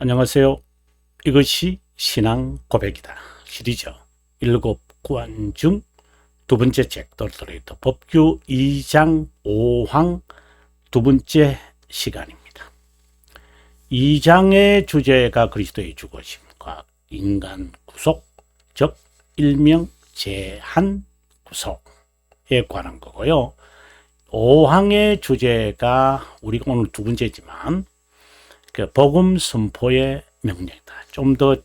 안녕하세요. 이것이 신앙 고백이다 시리즈 7권 중 두 번째 책 돌토레이터 법규 2장 5항 두 번째 시간입니다. 2장의 주제가 그리스도의 죽으심과 인간 구속, 즉 일명 제한 구속에 관한 거고요. 5항의 주제가 우리가 오늘 두 번째지만 그 복음 선포의 명령이다. 좀 더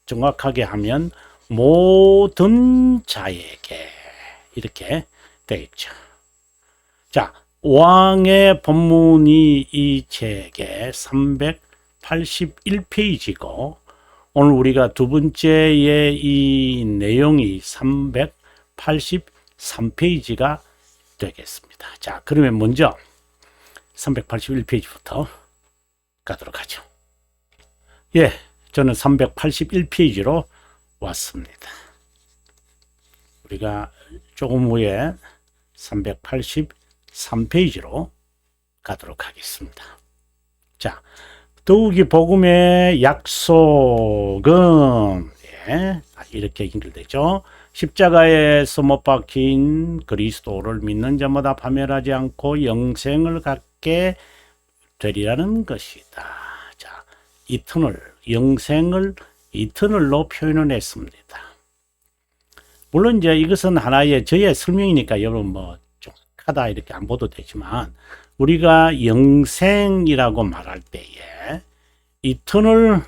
정확하게 하면 모든 자에게 이렇게 되겠죠. 자, 왕의 본문이 이 책의 381페이지고 오늘 우리가 두 번째의 이 내용이 383페이지가 되겠습니다. 자, 그러면 먼저 381페이지부터 가도록 하죠. 예, 저는 381페이지로 왔습니다. 우리가 조금 후에 383페이지로 가도록 하겠습니다. 자, 더욱이 복음의 약속은 이렇게 연결되죠. 십자가에서 못 박힌 그리스도를 믿는 자마다 파멸하지 않고 영생을 갖게 되리라는 것이다. 자, 영생을 이터널로 표현을 했습니다. 물론 이제 이것은 하나의 저의 설명이니까 여러분 뭐 정확하다 이렇게 안 보도 되지만 우리가 영생이라고 말할 때에 이터널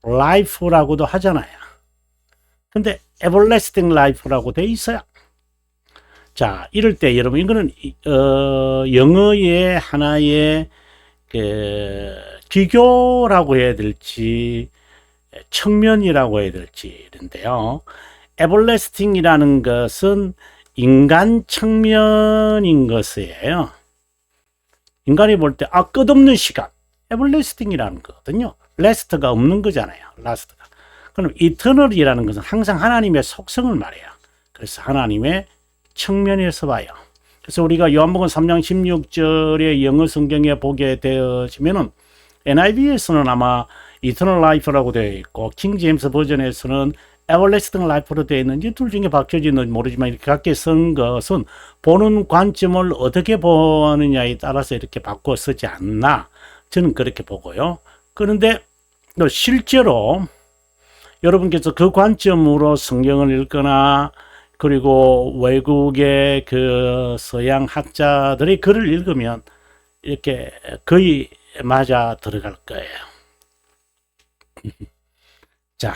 라이프라고도 하잖아요. 근데 everlasting life라고 돼 있어요. 자, 이럴 때 여러분 이거는 영어의 하나의 기교라고 해야 될지 측면이라고 해야 될지 이런데요. everlasting이라는 것은 인간 측면인 것이에요. 인간이 볼 때 끝없는 시간 everlasting이라는 거거든요. last가 없는 거잖아요. last가. 그럼 eternal이라는 것은 항상 하나님의 속성을 말해요. 그래서 하나님의 측면에서 봐요. 그래서 우리가 요한복음 3장 16절의 영어 성경에 보게 되어지면은 NIV에서는 아마 Eternal Life라고 되어 있고 킹 제임스 버전에서는 Everlasting Life로 되어 있는지 둘 중에 바뀌어지는지 모르지만 이렇게 각기 쓴 것은 보는 관점을 어떻게 보느냐에 따라서 이렇게 바꿔 쓰지 않나 저는 그렇게 보고요. 그런데 실제로 여러분께서 그 관점으로 성경을 읽거나 그리고 외국의 그 서양 학자들의 글을 읽으면 이렇게 거의 맞아 들어갈 거예요. 자,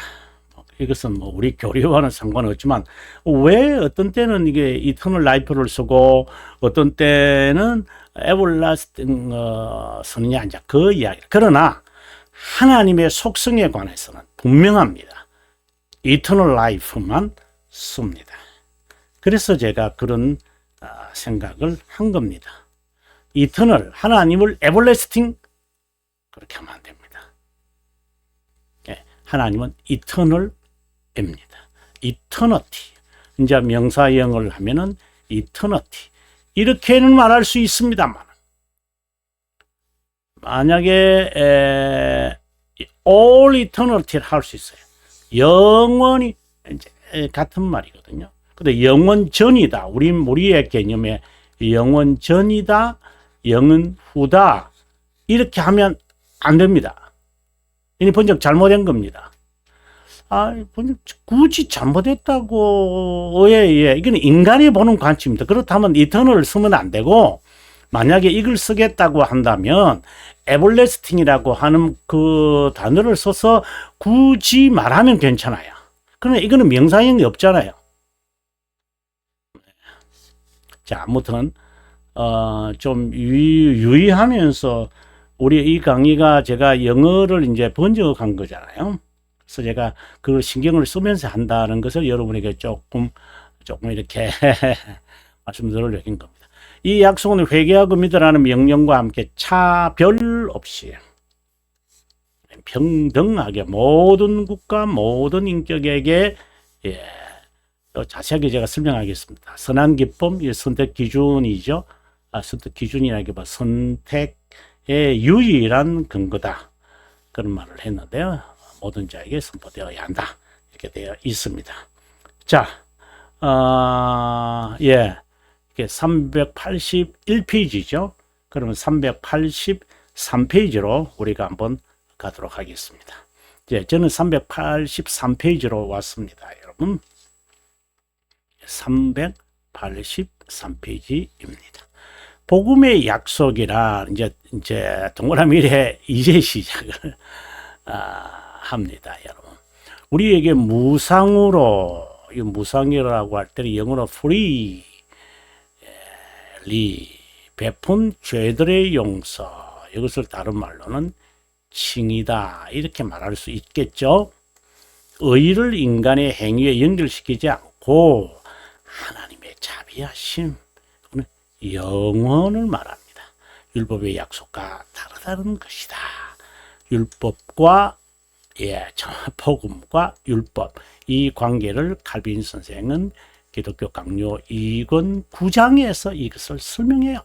이것은 뭐 우리 교리와는 상관없지만 왜 어떤 때는 이게 이터널 라이프를 쓰고 어떤 때는 에버라스팅 쓰느냐 이제 그 이야기. 그러나 하나님의 속성에 관해서는 분명합니다. 이터널 라이프만 씁니다. 그래서 제가 그런 생각을 한 겁니다. 이터널, 하나님을 에버래스팅 그렇게 하면 안 됩니다. 하나님은 이터널입니다. 이터너티. 이제 명사형을 하면은 이터너티. 이렇게는 말할 수 있습니다만 만약에 all eternity를 할 수 있어요. 영원히 이제 같은 말이거든요. 근데 영원 전이다. 우리의 개념에 영원 전이다. 영원 후다. 이렇게 하면 안 됩니다. 이 번역 잘못된 겁니다. 번역 굳이 잘못했다고. 이건 인간이 보는 관점입니다. 그렇다면 이터널을 쓰면 안 되고 만약에 이걸 쓰겠다고 한다면 에버래스팅이라고 하는 그 단어를 써서 굳이 말하면 괜찮아요. 그러나 이거는 명사형이 없잖아요. 자, 아무튼 좀 유의하면서 우리 이 강의가 제가 영어를 이제 번역한 거잖아요. 그래서 제가 그걸 신경을 쓰면서 한다는 것을 여러분에게 조금 이렇게 말씀드리려고 한 겁니다. 이 약속은 회개하고 믿으라는 명령과 함께 차별 없이 평등하게 모든 국가 모든 인격에게 자세하게 제가 설명하겠습니다. 선한 기쁨, 선택 기준이죠. 선택 기준이라기보다 선택의 유일한 근거다. 그런 말을 했는데요. 모든 자에게 선포되어야 한다. 이렇게 되어 있습니다. 자, 예. 이게 381페이지죠. 그러면 383페이지로 우리가 한번 가도록 하겠습니다. 예, 저는 383페이지로 왔습니다. 여러분. 383페이지입니다. 복음의 약속이라 이제 동그라미에 이제 시작을 합니다, 여러분. 우리에게 무상으로, 이 무상이라고 할 때는 영어로 freely 베푼 죄들의 용서, 이것을 다른 말로는 칭이다, 이렇게 말할 수 있겠죠. 의를 인간의 행위에 연결시키지 않고 하나님의 자비하심, 영원을 말합니다. 율법의 약속과 다르다는 것이다. 율법과 복음과 율법, 이 관계를 칼빈 선생은 기독교 강요 2권 9장에서 이것을 설명해요.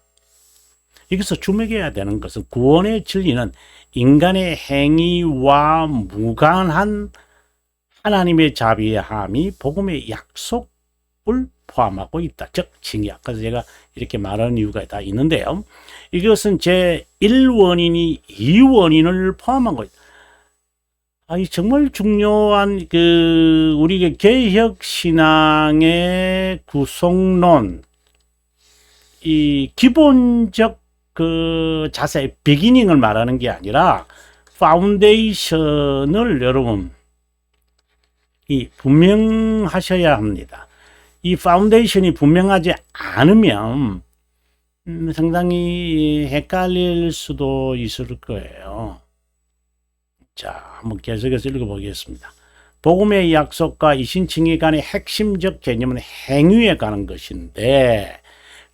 여기서 주목해야 되는 것은 구원의 진리는 인간의 행위와 무관한 하나님의 자비함이 복음의 약속을 포함하고 있다. 즉, 칭의. 아까 제가 이렇게 말하는 이유가 다 있는데요. 이것은 제 1원인이 2원인을 포함한 거예요. 이 정말 중요한 우리가 개혁 신앙의 구성론, 이 기본적 자세, 비기닝을 말하는 게 아니라 파운데이션을 여러분 분명하셔야 합니다. 이 파운데이션이 분명하지 않으면 상당히 헷갈릴 수도 있을 거예요. 자, 한번 계속해서 읽어보겠습니다. 복음의 약속과 이신칭의 간의 핵심적 개념은 행위에 관한 것인데,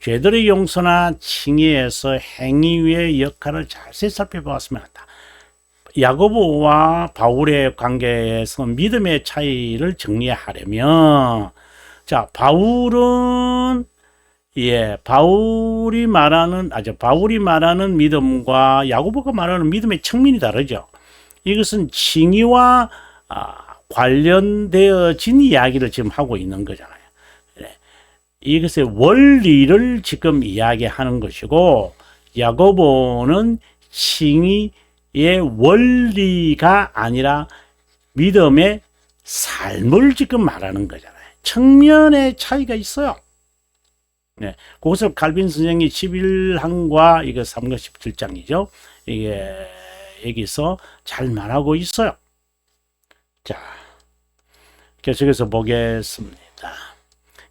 죄들의 용서나 칭의에서 행위의 역할을 자세히 살펴보았으면 한다. 야고보와 바울의 관계에서 믿음의 차이를 정리하려면, 자, 바울이 말하는 믿음과 야고보가 말하는 믿음의 측면이 다르죠. 이것은 칭의와 관련되어진 이야기를 지금 하고 있는 거잖아요. 이것의 원리를 지금 이야기하는 것이고, 야고보는 칭의의 원리가 아니라 믿음의 삶을 지금 말하는 거잖아요. 측면의 차이가 있어요. 네, 그것을 칼빈 선생이 11항과 이거 3과 17장이죠. 이게 여기서 잘 말하고 있어요. 자, 계속해서 보겠습니다.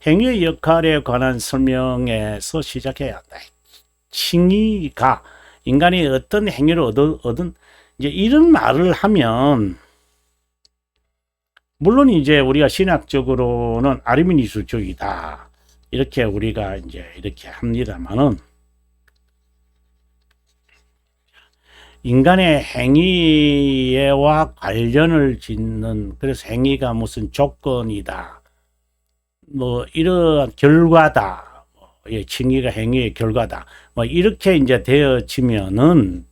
행위의 역할에 관한 설명에서 시작해야 한다. 칭의가 인간이 어떤 행위를 얻은 이제 이런 말을 하면, 물론 이제 우리가 신학적으로는 아르미니스주의다, 이렇게 우리가 이제 이렇게 합니다만은, 인간의 행위와 관련을 짓는, 그래서 행위가 무슨 조건이다, 뭐 이러한 결과다, 칭의가 행위의 결과다, 뭐 이렇게 이제 되어지면은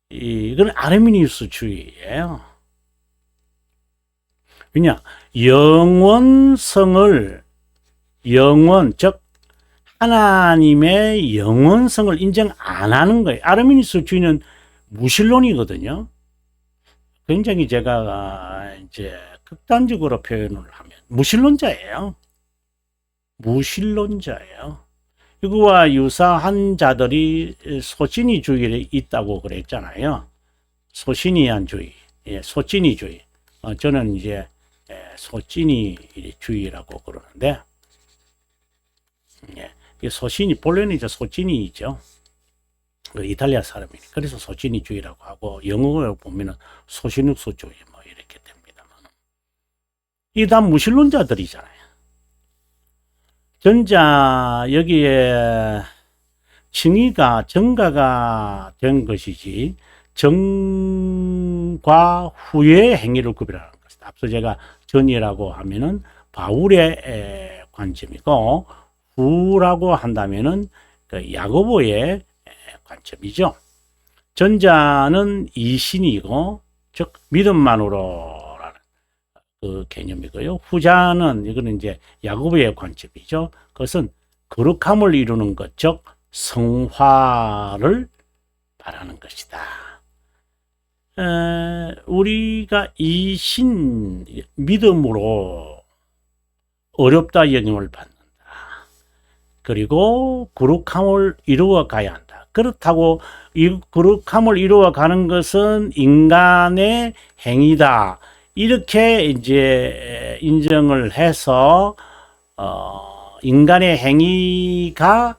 이건 아르미니우스주의예요. 왜냐, 즉 하나님의 영원성을 인정 안 하는 거예요. 아르미니우스주의는 무신론이거든요. 굉장히 제가 이제 극단적으로 표현을 하면 무신론자예요. 이거와 유사한 자들이 소진이주의에 있다고 그랬잖아요. 소신이한주의, 소진이주의. 저는 이제 소진이주의라고 그러는데, 소신이 본래는 이제 소진이죠. 이탈리아 사람이니 그래서 소진이주의라고 하고, 영어로 보면은 소신육소주의 뭐 이렇게 됩니다만, 이 다 무신론자들이잖아요. 전자 여기에 칭의가 정가가 된 것이지 전과 후의 행위를 구별하는 것이다. 앞서 제가 전이라고 하면은 바울의 관점이고, 후라고 한다면은 야고보의 관점이죠. 전자는 이신이고, 즉 믿음만으로라는 그 개념이고요. 후자는 이거는 이제 야고보의 관점이죠. 그것은 거룩함을 이루는 것, 즉 성화를 말하는 것이다. 우리가 이신 믿음으로 어렵다 여김을 받는다. 그리고 거룩함을 이루어 가야 한다. 그렇다고 이 거룩함을 이루어 가는 것은 인간의 행위다. 이렇게 이제 인정을 해서 인간의 행위가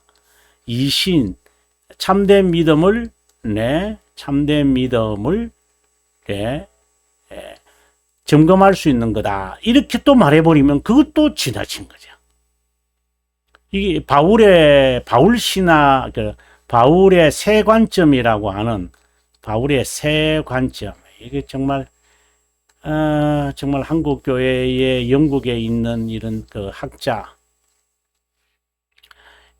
이신 참된 믿음을 점검할 수 있는 거다. 이렇게 또 말해버리면 그것도 지나친 거죠. 이게 바울 신화, 바울의 새 관점이라고 하는 바울의 새 관점. 이게 정말 한국 교회의 영국에 있는 이런 그 학자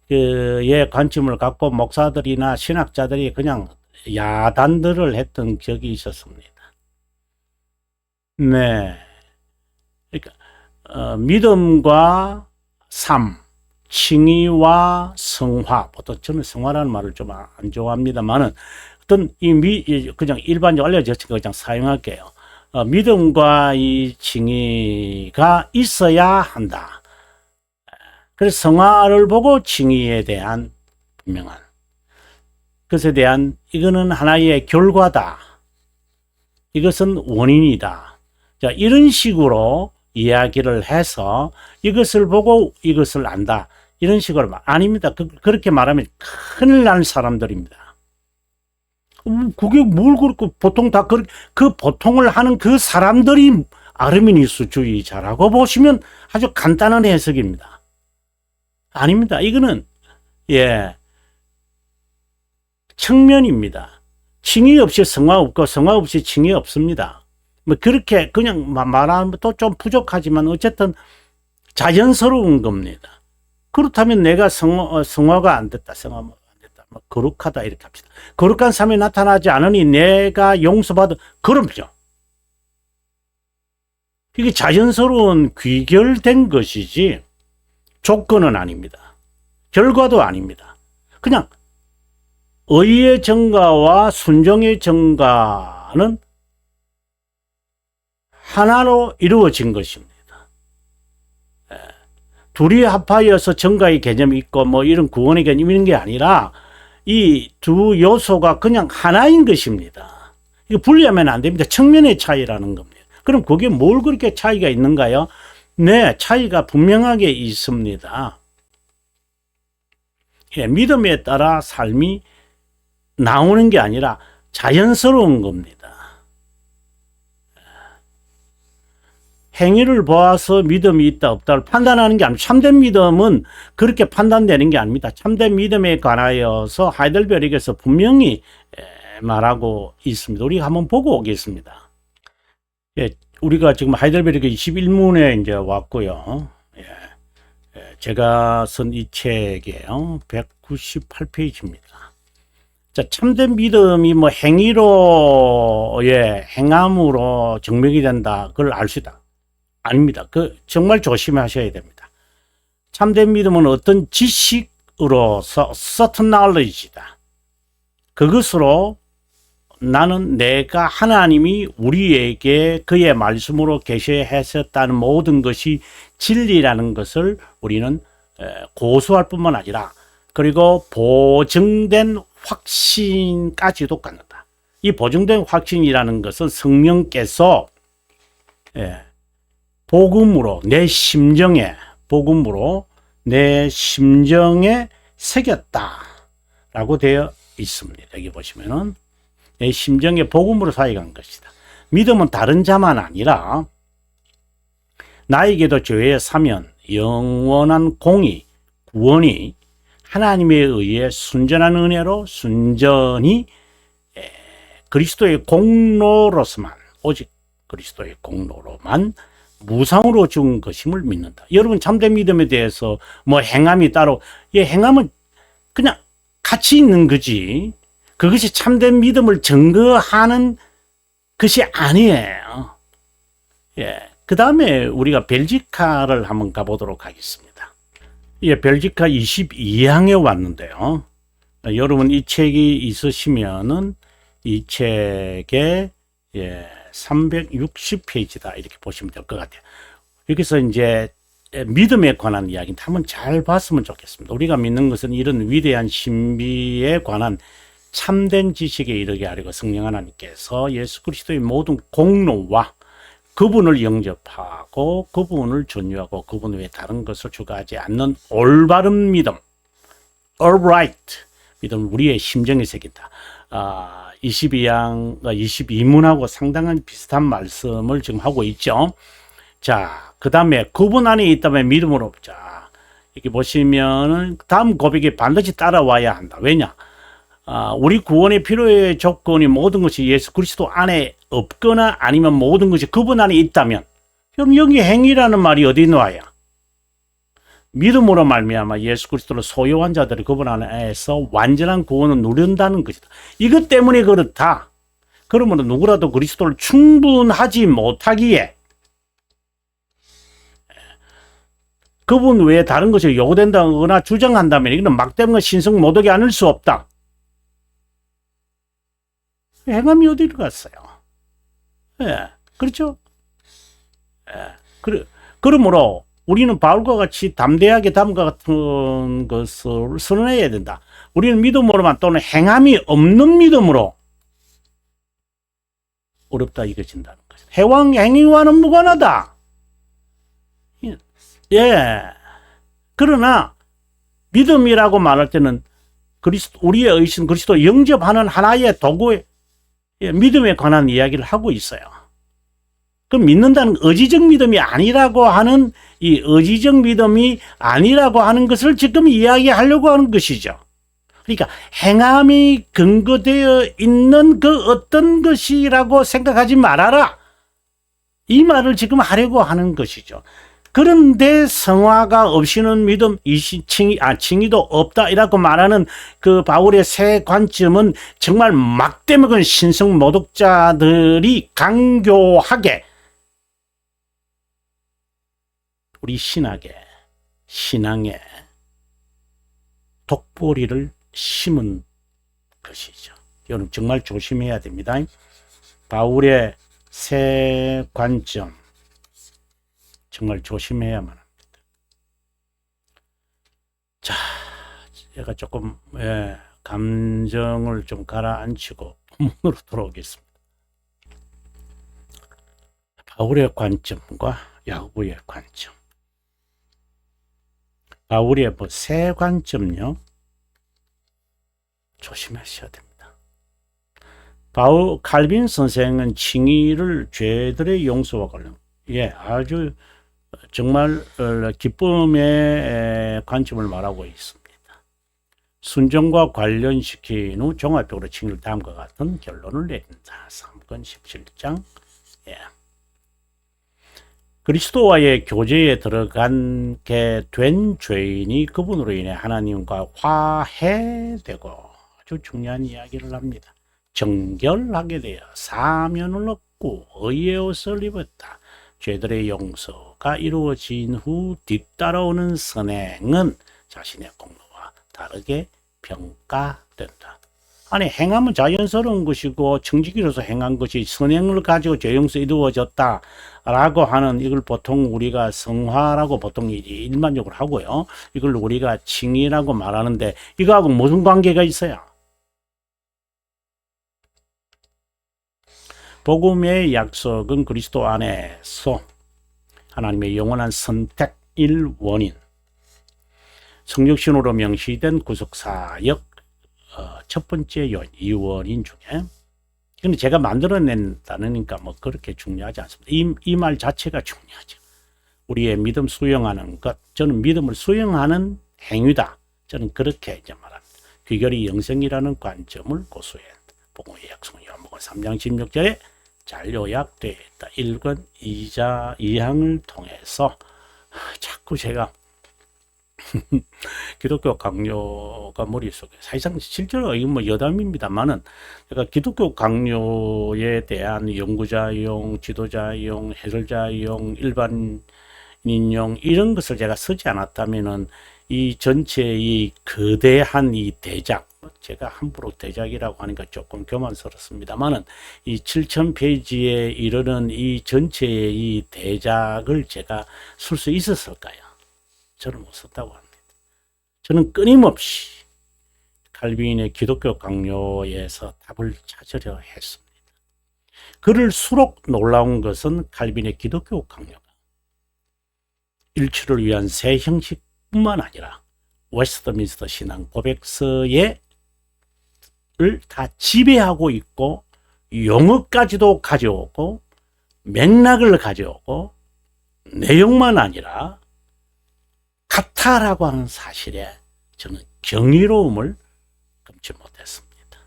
그의 관점을 갖고 목사들이나 신학자들이 그냥 야단들을 했던 적이 있었습니다. 네. 그러니까 믿음과 삶, 칭의와 성화. 보통 저는 성화라는 말을 좀 안 좋아합니다만은 어떤 그냥 일반적으로 알려졌으니까 그냥 사용할게요. 믿음과 이 칭의가 있어야 한다. 그래서 성화를 보고 칭의에 대한 분명한 것에 대한 이거는 하나의 결과다. 이것은 원인이다. 자, 이런 식으로 이야기를 해서 이것을 보고 이것을 안다. 이런 식으로 아닙니다. 그렇게 말하면 큰일 날 사람들입니다. 그게 뭘 그렇고 보통 다 그 보통을 하는 그 사람들이 아르미니스주의자라고 보시면 아주 간단한 해석입니다. 아닙니다. 이거는 측면입니다. 칭의 없이 성화 없고 성화 없이 칭의 없습니다. 뭐 그렇게 그냥 말하면 또 좀 부족하지만 어쨌든 자연스러운 겁니다. 그렇다면 내가 성화가 안 됐다. 뭐 거룩하다 이렇게 합시다. 거룩한 삶이 나타나지 않으니 내가 용서받아. 그럼요. 이게 자연스러운 귀결된 것이지 조건은 아닙니다. 결과도 아닙니다. 그냥 의의 증가와 순종의 증가는 하나로 이루어진 것입니다. 둘이 합하여서 증가의 개념이 있고 뭐 이런 구원의 개념이 있는 게 아니라 이 두 요소가 그냥 하나인 것입니다. 이거 분리하면 안 됩니다. 측면의 차이라는 겁니다. 그럼 그게 뭘 그렇게 차이가 있는가요? 네, 차이가 분명하게 있습니다. 믿음에 따라 삶이 나오는 게 아니라 자연스러운 겁니다. 행위를 보아서 믿음이 있다 없다를 판단하는 게 아니고 참된 믿음은 그렇게 판단되는 게 아닙니다. 참된 믿음에 관하여서 하이델베르크에서 분명히 말하고 있습니다. 우리가 한번 보고 오겠습니다. 우리가 지금 하이델베르크 21문에 이제 왔고요. 제가 쓴 이 책이에요. 198페이지입니다. 자, 참된 믿음이 뭐 행위로, 행함으로 증명이 된다. 그걸 알 수 있다. 아닙니다. 정말 조심하셔야 됩니다. 참된 믿음은 어떤 지식으로서 certain knowledge이다. 그것으로 나는 내가 하나님이 우리에게 그의 말씀으로 계시하셨다는 모든 것이 진리라는 것을 우리는 고수할 뿐만 아니라 그리고 보증된 확신까지도 갖는다. 이 보증된 확신이라는 것은 성령께서 복음으로 내 심정에 새겼다라고 되어 있습니다. 여기 보시면은 내 심정에 복음으로 사역한 것이다. 믿음은 다른 자만 아니라 나에게도 죄의 사면, 영원한 공의, 구원이 하나님에 의해 순전한 은혜로 순전히 그리스도의 공로로서만 오직 그리스도의 공로로만 무상으로 준 것임을 믿는다. 여러분 참된 믿음에 대해서 뭐 행함이 따로 행함은 그냥 같이 있는 거지. 그것이 참된 믿음을 증거하는 것이 아니에요. 예. 그 다음에 우리가 벨지카를 한번 가보도록 하겠습니다. 예, 벨지카 22항에 왔는데요. 여러분 이 책이 있으시면은 이 책에 360페이지다 이렇게 보시면 될 것 같아요. 여기서 이제 믿음에 관한 이야기는 한번 잘 봤으면 좋겠습니다. 우리가 믿는 것은 이런 위대한 신비에 관한 참된 지식에 이르게 하려고 성령 하나님께서 예수 그리스도의 모든 공로와 그분을 영접하고 그분을 존중하고 그분 외에 다른 것을 추구하지 않는 올바른 믿음, alright 믿음 우리의 심정에 새긴다. 22문하고 상당한 비슷한 말씀을 지금 하고 있죠. 자, 그 다음에 그분 안에 있다면 믿음으로 자, 이렇게 보시면은 다음 고백이 반드시 따라와야 한다. 왜냐? 우리 구원의 필요의 조건이 모든 것이 예수 그리스도 안에 없거나 아니면 모든 것이 그분 안에 있다면, 그럼 여기 행위라는 말이 어디 나와요? 믿음으로 말미암아 예수 그리스도를 소유한 자들이 그분 안에서 완전한 구원을 누린다는 것이다. 이것 때문에 그렇다. 그러므로 누구라도 그리스도를 충분하지 못하기에 그분 외에 다른 것이 요구된다거나 주장한다면 이거는 막대한 신성 모독이 아닐 수 없다. 행함이 어디로 갔어요? 예, 그렇죠? 예, 그러므로 우리는 바울과 같이 담대하게 다음과 같은 것을 선언해야 된다. 우리는 믿음으로만 또는 행함이 없는 믿음으로 어렵다 이겨진다는 것이다. 행위와는 무관하다. 예. 그러나 믿음이라고 말할 때는 우리의 의심 그리스도 영접하는 하나의 도구의 믿음에 관한 이야기를 하고 있어요. 그럼 믿는다는 의지적 믿음이 아니라고 하는 이 의지적 믿음이 아니라고 하는 것을 지금 이야기하려고 하는 것이죠. 그러니까 행함이 근거되어 있는 그 어떤 것이라고 생각하지 말아라. 이 말을 지금 하려고 하는 것이죠. 그런데 성화가 없이는 믿음, 칭의도 없다 이라고 말하는 그 바울의 새 관점은 정말 막대먹은 신성 모독자들이 강교하게 우리 신앙에 독보리를 심은 것이죠. 여러분 정말 조심해야 됩니다. 바울의 새 관점 정말 조심해야만 합니다. 자, 제가 조금 감정을 좀 가라앉히고 본문으로 돌아오겠습니다. 바울의 관점과 야고보의 관점. 바울의 새 관점요. 조심하셔야 됩니다. 칼빈 선생은 칭의를 죄들의 용서와 관련 아주 정말 기쁨의 관점을 말하고 있습니다. 순종과 관련시킨 후 종합적으로 칭의를 다음과 같은 결론을 내린다. 3권 17장. 그리스도와의 교제에 들어가게 된 죄인이 그분으로 인해 하나님과 화해되고 아주 중요한 이야기를 합니다. 정결하게 되어 사면을 얻고 의의 옷을 입었다. 죄들의 용서가 이루어진 후 뒤따라오는 선행은 자신의 공로와 다르게 평가된다. 아니 행함은 자연스러운 것이고 청지기로서 행한 것이 선행을 가지고 죄 용서 이루어졌다 라고 하는 이걸 보통 우리가 성화라고 보통 일반적으로 하고요. 이걸 우리가 칭의라고 말하는데 이거하고 무슨 관계가 있어요? 복음의 약속은 그리스도 안에서 하나님의 영원한 선택일 원인, 성육신으로 명시된 구속사역 첫 번째 요인, 이 원인 중에 근데 제가 만들어낸다니까 뭐 그렇게 중요하지 않습니다. 이 말 자체가 중요하죠. 우리의 믿음 수용하는 것, 저는 믿음을 수용하는 행위다. 저는 그렇게 이제 말합니다. 귀결이 영생이라는 관점을 고수해 복음의 약속은 요한복음 3장 16절에 잘 요약되어 있다. 1권 2항을 통해서 자꾸 제가 기독교 강요가 머릿속에 사실상 실제로 이건 뭐 여담입니다만은 제가 기독교 강요에 대한 연구자용, 지도자용, 해설자용, 일반인용 이런 것을 제가 쓰지 않았다면은 이 전체의 거대한 이 대작, 제가 함부로 대작이라고 하니까 조금 교만스럽습니다만은 이 7,000페이지에 이르는 이 전체의 이 대작을 제가 쓸 수 있었을까요? 저는 못 썼다고 합니다. 저는 끊임없이 칼빈의 기독교 강요에서 답을 찾으려 했습니다. 그럴수록 놀라운 것은 칼빈의 기독교 강요가 일치를 위한 새 형식뿐만 아니라 웨스트민스터 신앙 고백서에 을 다 지배하고 있고 용어까지도 가져오고 맥락을 가져오고 내용만 아니라 같다라고 하는 사실에 저는 경이로움을 금치 못했습니다.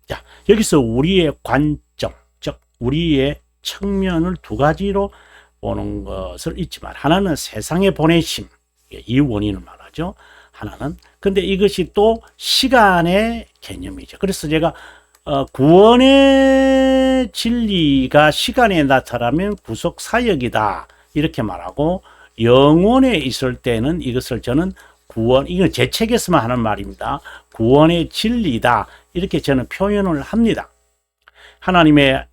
자, 여기서 우리의 관점, 즉 우리의 측면을 두 가지로 보는 것을 잊지 말. 하나는 세상의 보내심, 이 원인을 말하죠. 하나는 근데 이것이 또 시간의 개념이죠. 그래서 제가 구원의 진리가 시간에 나타나면 구속 사역이다 이렇게 말하고 영혼에 있을 때는 이것을 저는 구원, 이건 제 책에서만 하는 말입니다. 구원의 진리다 이렇게 저는 표현을 합니다. 하나님의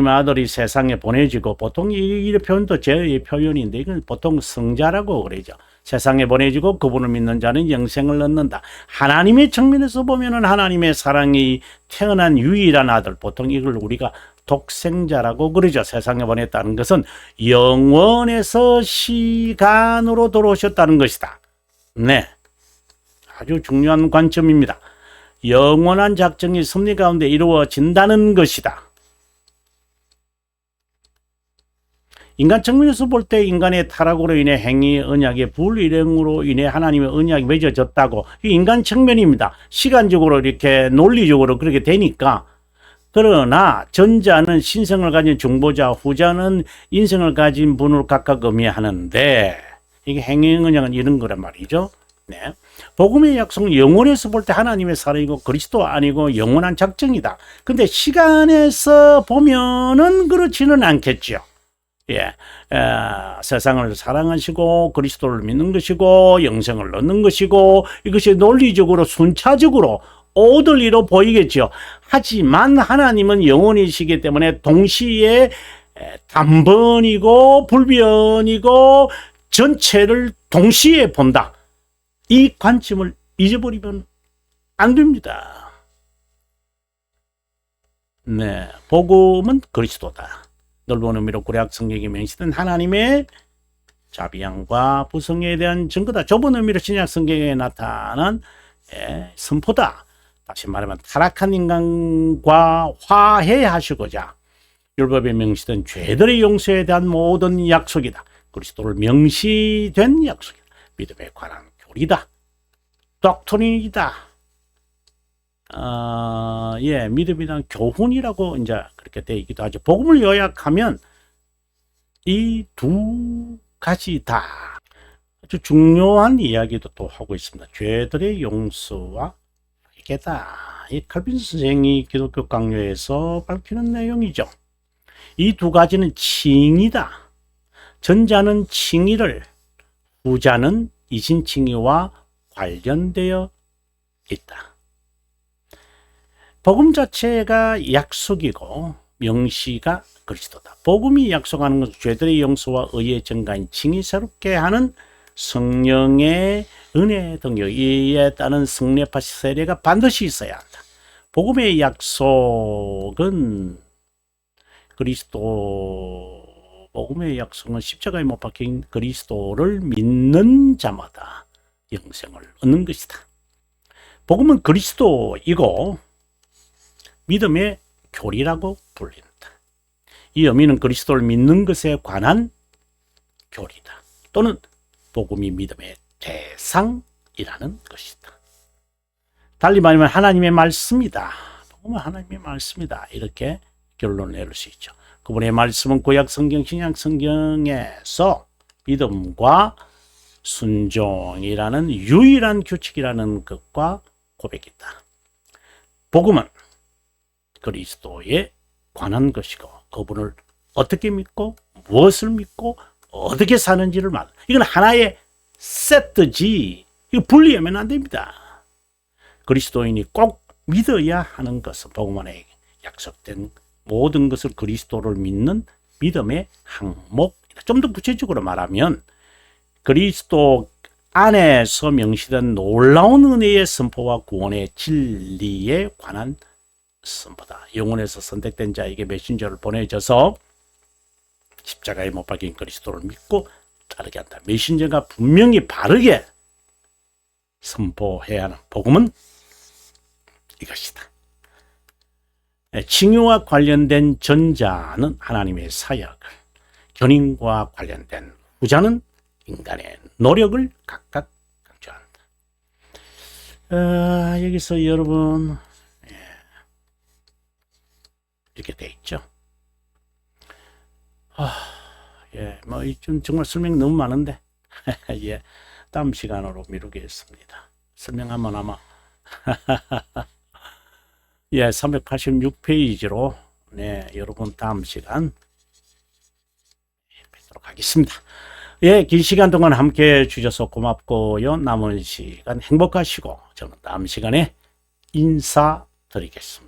아들이 세상에 보내지고 보통 이 표현도 제 표현인데 이건 보통 성자라고 그러죠. 세상에 보내지고 그분을 믿는 자는 영생을 얻는다. 하나님의 측면에서 보면은 하나님의 사랑이 태어난 유일한 아들, 보통 이걸 우리가 독생자라고 그러죠. 세상에 보냈다는 것은 영원에서 시간으로 들어오셨다는 것이다. 네, 아주 중요한 관점입니다. 영원한 작정이 섭리 가운데 이루어진다는 것이다. 인간 측면에서 볼 때 인간의 타락으로 인해 행위 언약의 불일행으로 인해 하나님의 언약이 맺어졌다고, 이 인간 측면입니다. 시간적으로 이렇게 논리적으로 그렇게 되니까. 그러나 전자는 신성을 가진 중보자, 후자는 인성을 가진 분을 각각 의미하는데 이게 행위 언약은 이런 거란 말이죠. 네. 복음의 약속은 영원에서 볼 때 하나님의 사랑이고 그리스도 아니고 영원한 작정이다. 근데 시간에서 보면은 그렇지는 않겠죠. 예, 세상을 사랑하시고 그리스도를 믿는 것이고 영생을 얻는 것이고 이것이 논리적으로 순차적으로 오들리로 보이겠죠. 하지만 하나님은 영원이시기 때문에 동시에 단번이고 불변이고 전체를 동시에 본다. 이 관점을 잊어버리면 안 됩니다. 네, 복음은 그리스도다. 넓은 의미로 구약 성경에 명시된 하나님의 자비함과 부성에 대한 증거다. 좁은 의미로 신약 성경에 나타난 선포다. 다시 말하면 타락한 인간과 화해하시고자 율법에 명시된 죄들의 용서에 대한 모든 약속이다. 그리스도를 명시된 약속이다. 믿음에 관한 교리다. 독트린이다. 믿음에 대한 교훈이라고 이제 그렇게 되어 있기도 하죠. 복음을 요약하면 이 두 가지 다 아주 중요한 이야기도 또 하고 있습니다. 죄들의 용서와 회개다. 이 칼빈 선생이 기독교 강요에서 밝히는 내용이죠. 이 두 가지는 칭의다. 전자는 칭의를, 후자는 이신칭의와 관련되어 있다. 복음 자체가 약속이고 명시가 그리스도다. 복음이 약속하는 것은 죄들의 용서와 의의 증가인 칭의 새롭게 하는 성령의 은혜 등 이에 따른 성례파 세례가 반드시 있어야 한다. 복음의 약속은 복음의 약속은 십자가에 못 박힌 그리스도를 믿는 자마다 영생을 얻는 것이다. 복음은 그리스도이고 믿음의 교리라고 불린다. 이 의미는 그리스도를 믿는 것에 관한 교리다. 또는 복음이 믿음의 대상이라는 것이다. 달리 말하면 하나님의 말씀이다. 복음은 하나님의 말씀이다. 이렇게 결론을 내릴 수 있죠. 그분의 말씀은 구약 성경, 신약 성경에서 믿음과 순종이라는 유일한 규칙이라는 것과 고백이다. 복음은 그리스도에 관한 것이고 그분을 어떻게 믿고 무엇을 믿고 어떻게 사는지를 말. 이건 하나의 세트지. 이거 분리하면 안 됩니다. 그리스도인이 꼭 믿어야 하는 것은 복음 안에 약속된 모든 것을 그리스도를 믿는 믿음의 항목이다. 좀 더 구체적으로 말하면 그리스도 안에서 명시된 놀라운 은혜의 선포와 구원의 진리에 관한 선포다. 영혼에서 선택된 자에게 메신저를 보내줘서 십자가에 못 박힌 그리스도를 믿고 따르게 한다. 메신저가 분명히 바르게 선포해야 하는 복음은 이것이다. 칭의와 관련된 전자는 하나님의 사역을, 견인과 관련된 후자는 인간의 노력을 각각 강조한다. 여기서 여러분 이렇게 돼 있죠. 뭐 좀 정말 설명 너무 많은데 예, 다음 시간으로 미루겠습니다. 설명하면 아마 386페이지로 여러분 다음 시간 뵙도록 하겠습니다. 긴 시간 동안 함께 해주셔서 고맙고요. 남은 시간 행복하시고 저는 다음 시간에 인사드리겠습니다.